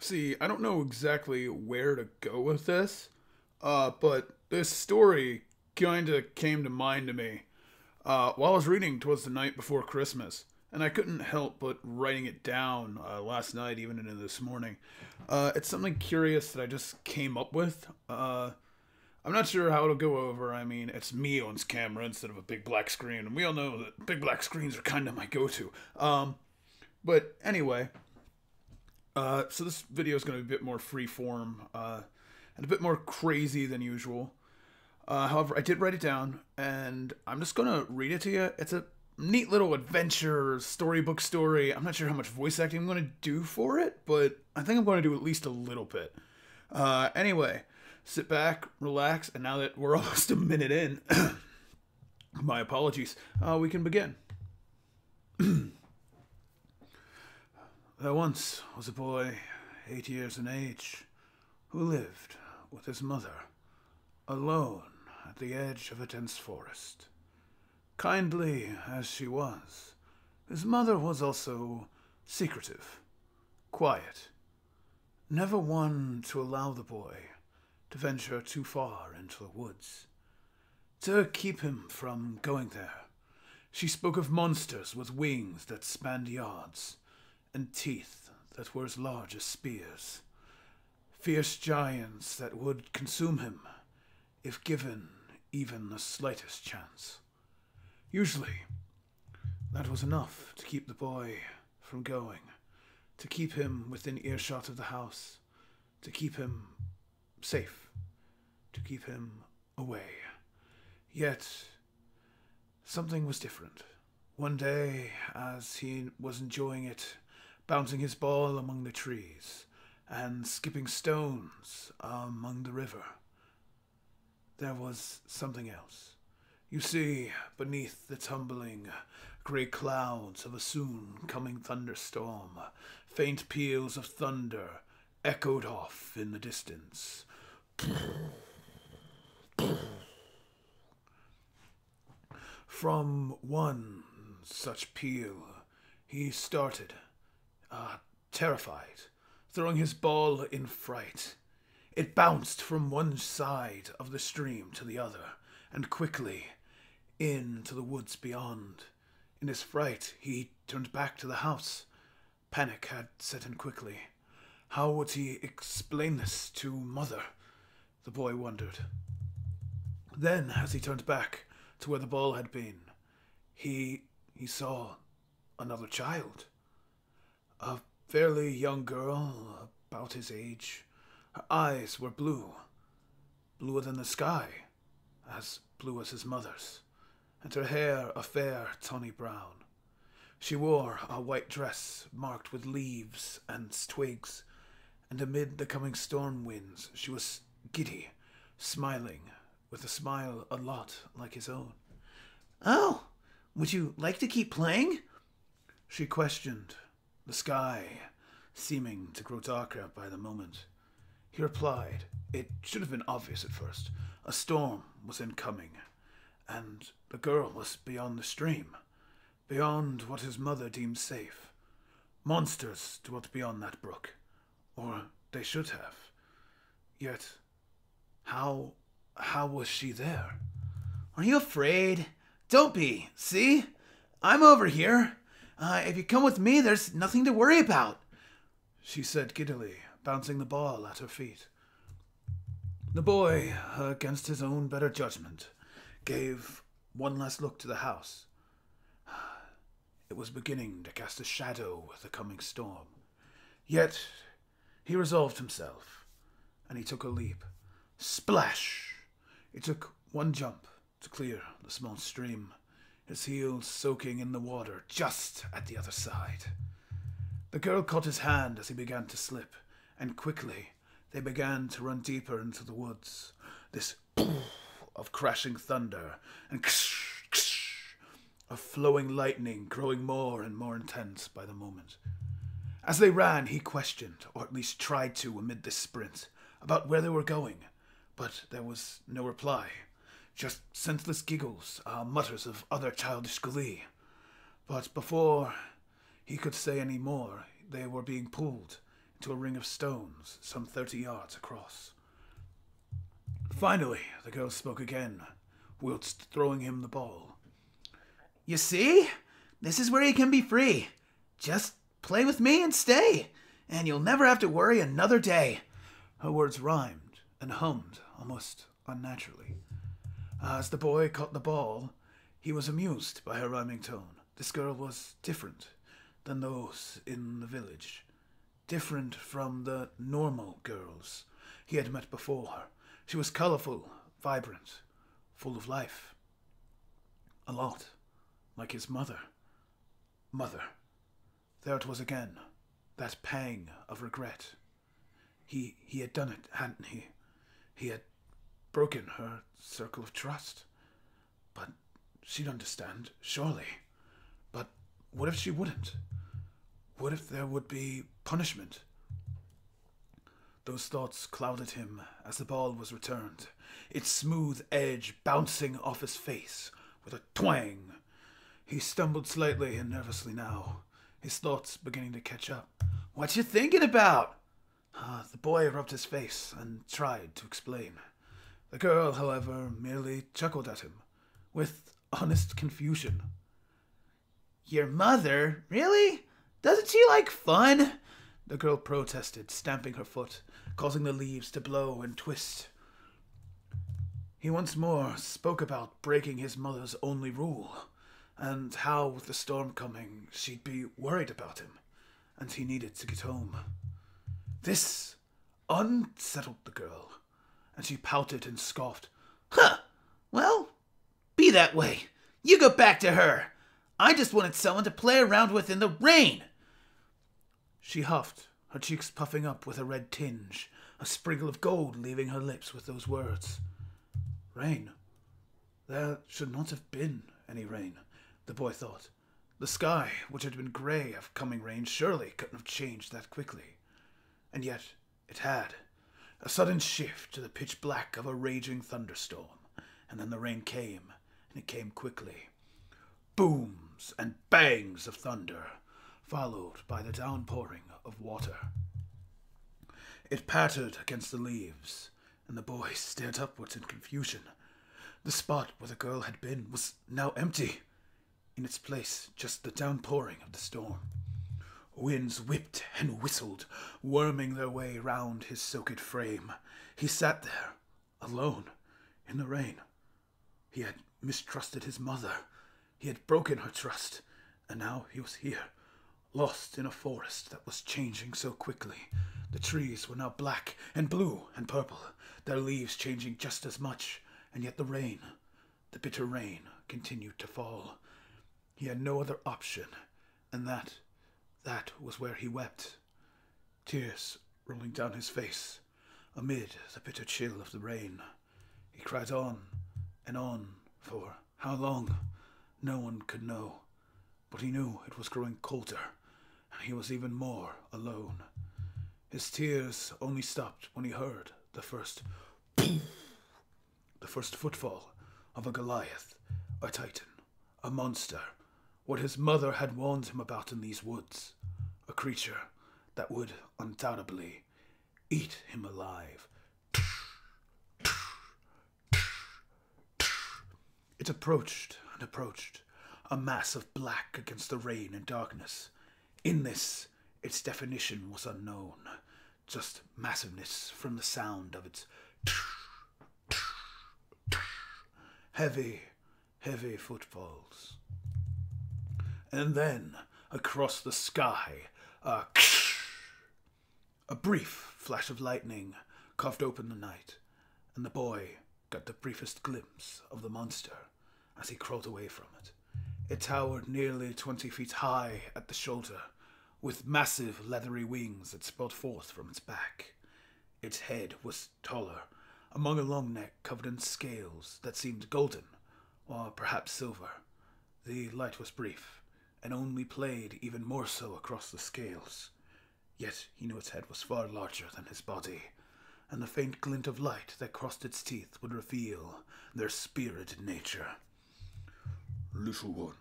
See, I don't know exactly where to go with this, but this story kind of came to mind to me while I was reading Twas the Night Before Christmas, and I couldn't help but writing it down last night, even into this morning. It's something curious that I just came up with. I'm not sure how it'll go over. I mean, it's me on camera instead of a big black screen, and we all know that big black screens are kind of my go-to. But anyway, so this video is going to be a bit more free-form and a bit more crazy than usual. However, I did write it down, and I'm just going to read it to you. It's a neat little adventure storybook story. I'm not sure how much voice acting I'm going to do for it, but I think I'm going to do at least a little bit. Anyway, sit back, relax, and now that we're almost a minute in, my apologies, we can begin. There once was a boy, 8 years in age, who lived with his mother, alone at the edge of a dense forest. Kindly as she was, his mother was also secretive, quiet, never one to allow the boy to venture too far into the woods. To keep him from going there, she spoke of monsters with wings that spanned yards, and teeth that were as large as spears, fierce giants that would consume him if given even the slightest chance. Usually, that was enough to keep the boy from going, to keep him within earshot of the house, to keep him safe, to keep him away. Yet, something was different. One day, as he was enjoying it, bouncing his ball among the trees, and skipping stones among the river, there was something else. You see, beneath the tumbling grey clouds of a soon-coming thunderstorm, faint peals of thunder echoed off in the distance. From one such peal, he started, terrified, throwing his ball in fright. It bounced from one side of the stream to the other, and quickly into the woods beyond. In his fright, he turned back to the house. Panic had set in quickly. How would he explain this to Mother? The boy wondered. Then, as he turned back to where the ball had been, he saw another child. A fairly young girl, about his age. Her eyes were blue, bluer than the sky, as blue as his mother's, and her hair a fair tawny brown. She wore a white dress marked with leaves and twigs, and amid the coming storm winds she was giddy, smiling, with a smile a lot like his own. "Oh, would you like to keep playing?" she questioned, the sky seeming to grow darker by the moment. He replied, it should have been obvious at first. A storm was incoming, and the girl was beyond the stream, beyond what his mother deemed safe. Monsters dwelt beyond that brook, or they should have. Yet, how was she there? "Are you afraid? Don't be. See? I'm over here. If you come with me, there's nothing to worry about," she said giddily, bouncing the ball at her feet. The boy, against his own better judgment, gave one last look to the house. It was beginning to cast a shadow with the coming storm. Yet he resolved himself, and he took a leap. Splash! It took one jump to clear the small stream, his heels soaking in the water just at the other side. The girl caught his hand as he began to slip, and quickly they began to run deeper into the woods. This of crashing thunder and of flowing lightning growing more and more intense by the moment. As they ran, he questioned, or at least tried to amid this sprint, about where they were going, but there was no reply. Just senseless giggles, mutters of other childish glee. But before he could say any more, they were being pulled to a ring of stones some 30 yards across. Finally, the girl spoke again, whilst throwing him the ball. You see? This is where you can be free. Just play with me and stay, and you'll never have to worry another day. Her words rhymed and hummed almost unnaturally. As the boy caught the ball, he was amused by her rhyming tone. This girl was different than those in the village, different from the normal girls he had met before her. She was colorful, vibrant, full of life. A lot like his mother. Mother. There it was again, that pang of regret. He had done it, hadn't he? He had broken her circle of trust. But she'd understand, surely. But what if she wouldn't? What if there would be punishment? Those thoughts clouded him as the ball was returned, its smooth edge bouncing off his face with a twang. He stumbled slightly and nervously now, his thoughts beginning to catch up. What you thinking about? The boy rubbed his face and tried to explain. The girl, however, merely chuckled at him, with honest confusion. Your mother? Really? Doesn't she like fun? The girl protested, stamping her foot, causing the leaves to blow and twist. He once more spoke about breaking his mother's only rule, and how, with the storm coming, she'd be worried about him, and he needed to get home. This unsettled the girl, and she pouted and scoffed. Huh! Well, be that way. You go back to her. I just wanted someone to play around with in the rain. She huffed, her cheeks puffing up with a red tinge, a sprinkle of gold leaving her lips with those words. Rain. There should not have been any rain, the boy thought. The sky, which had been grey of coming rain, surely couldn't have changed that quickly. And yet it had. A sudden shift to the pitch black of a raging thunderstorm, and then the rain came, and it came quickly. Booms and bangs of thunder, followed by the downpouring of water. It pattered against the leaves, and the boy stared upwards in confusion. The spot where the girl had been was now empty. In its place, just the downpouring of the storm. Winds whipped and whistled, worming their way round his soaked frame. He sat there, alone, in the rain. He had mistrusted his mother. He had broken her trust, and now he was here, lost in a forest that was changing so quickly. The trees were now black and blue and purple, their leaves changing just as much, and yet the rain, the bitter rain, continued to fall. He had no other option, and that was where he wept, tears rolling down his face, amid the bitter chill of the rain. He cried on, and on, for how long, no one could know, but he knew it was growing colder, and he was even more alone. His tears only stopped when he heard the first footfall of a Goliath, a Titan, a monster, what his mother had warned him about in these woods, a creature that would undoubtedly eat him alive. It approached and approached, a mass of black against the rain and darkness. In this, its definition was unknown, just massiveness from the sound of its heavy, heavy footfalls. And then, across the sky, a brief flash of lightning carved open the night, and the boy got the briefest glimpse of the monster as he crawled away from it. It towered nearly 20 feet high at the shoulder, with massive leathery wings that spread forth from its back. Its head was taller, among a long neck covered in scales that seemed golden, or perhaps silver. The light was brief, and only played even more so across the scales. Yet he knew its head was far larger than his body, and the faint glint of light that crossed its teeth would reveal their spirited nature. "Little one,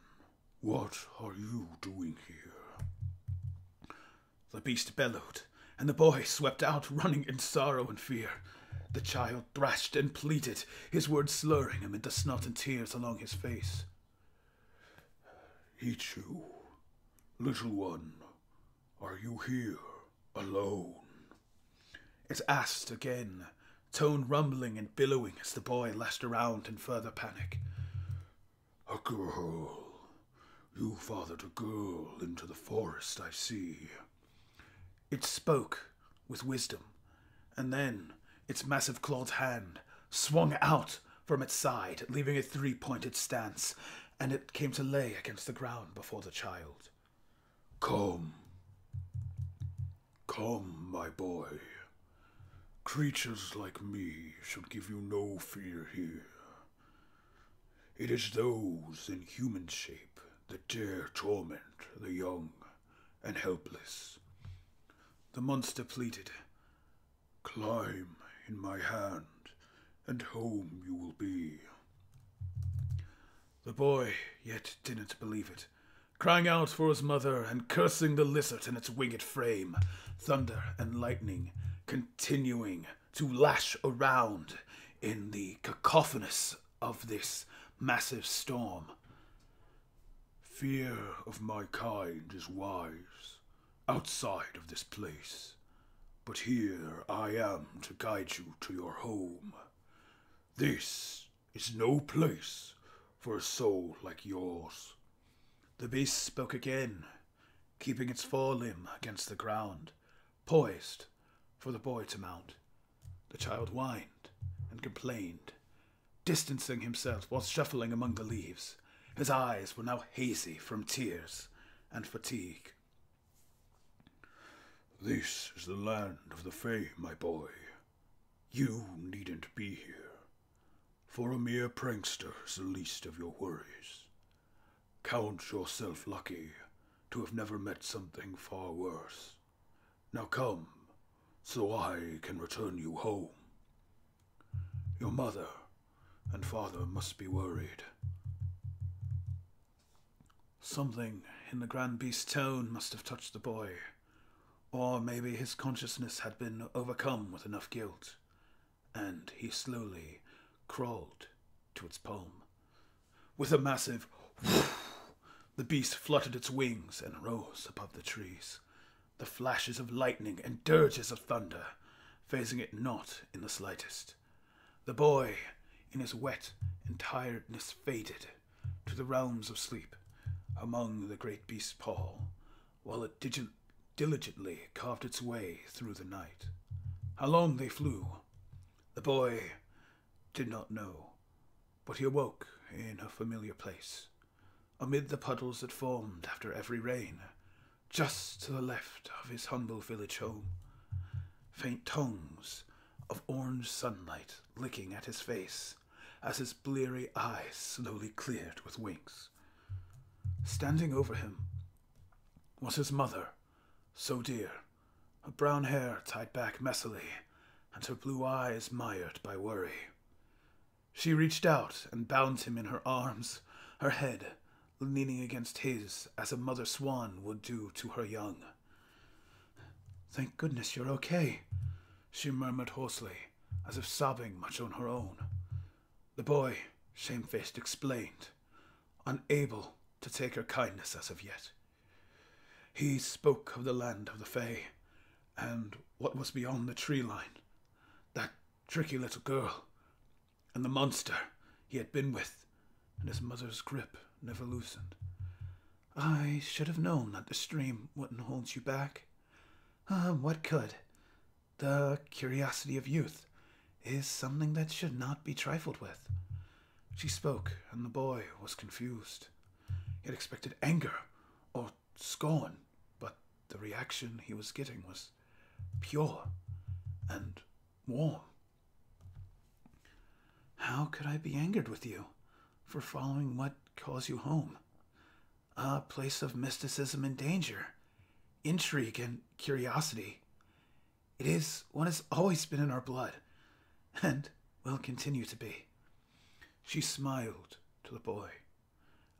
what are you doing here?" The beast bellowed, and the boy swept out, running in sorrow and fear. The child thrashed and pleaded, his words slurring amid the snot and tears along his face. Ichu, little one, are you here, alone? It asked again, tone rumbling and billowing as the boy lashed around in further panic. A girl. You fathered a girl into the forest, I see. It spoke with wisdom, and then its massive clawed hand swung out from its side, leaving a three-pointed stance, and it came to lay against the ground before the child. Come. Come, my boy. Creatures like me should give you no fear here. It is those in human shape that dare torment the young and helpless. The monster pleaded, Climb in my hand, and home you will be. The boy yet didn't believe it, crying out for his mother and cursing the lizard in its winged frame, thunder and lightning continuing to lash around in the cacophonous of this massive storm. Fear of my kind is wise, outside of this place, but here I am to guide you to your home. This is no place for a soul like yours. The beast spoke again, keeping its forelimb against the ground, poised for the boy to mount. The child whined and complained, distancing himself while shuffling among the leaves. His eyes were now hazy from tears and fatigue. This is the land of the Fae, my boy. You needn't be here, for a mere prankster is the least of your worries. Count yourself lucky to have never met something far worse. Now come, so I can return you home. Your mother and father must be worried. Something in the Grand Beast's tone must have touched the boy, or maybe his consciousness had been overcome with enough guilt, and he slowly crawled to its palm. With a massive whoosh, the beast fluttered its wings and rose above the trees, the flashes of lightning and dirges of thunder phasing it not in the slightest. The boy, in his wet and tiredness, faded to the realms of sleep among the great beast's paw, while it diligently carved its way through the night. How long they flew, the boy did not know, but he awoke in a familiar place, amid the puddles that formed after every rain, just to the left of his humble village home. Faint tongues of orange sunlight licking at his face as his bleary eyes slowly cleared with winks. Standing over him was his mother, so dear, her brown hair tied back messily and her blue eyes mired by worry. She reached out and bound him in her arms, her head leaning against his as a mother swan would do to her young. Thank goodness you're okay, she murmured hoarsely, as if sobbing much on her own. The boy, shamefaced, explained, unable to take her kindness as of yet. He spoke of the land of the Fae, and what was beyond the tree line, that tricky little girl, and the monster he had been with, and his mother's grip never loosened. I should have known that the stream wouldn't hold you back. What could? The curiosity of youth is something that should not be trifled with. She spoke, and the boy was confused. He had expected anger or scorn, but the reaction he was getting was pure and warm. How could I be angered with you for following what calls you home? A place of mysticism and danger, intrigue and curiosity. It is what has always been in our blood, and will continue to be. She smiled to the boy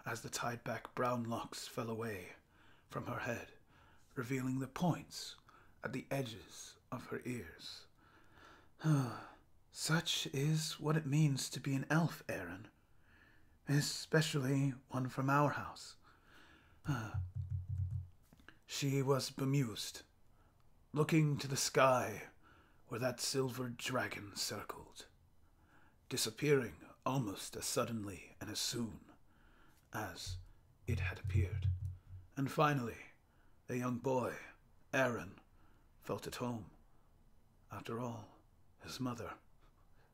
as the tied-back brown locks fell away from her head, revealing the points at the edges of her ears. Such is what it means to be an elf, Aaron. Especially one from our house. She was bemused, looking to the sky where that silver dragon circled, disappearing almost as suddenly and as soon as it had appeared. And finally, the young boy, Aaron, felt at home. After all, his mother,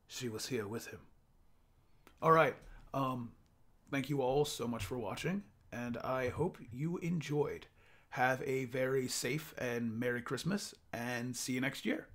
she was here with him. All right, thank you all so much for watching, and I hope you enjoyed. Have a very safe and Merry Christmas, and see you next year.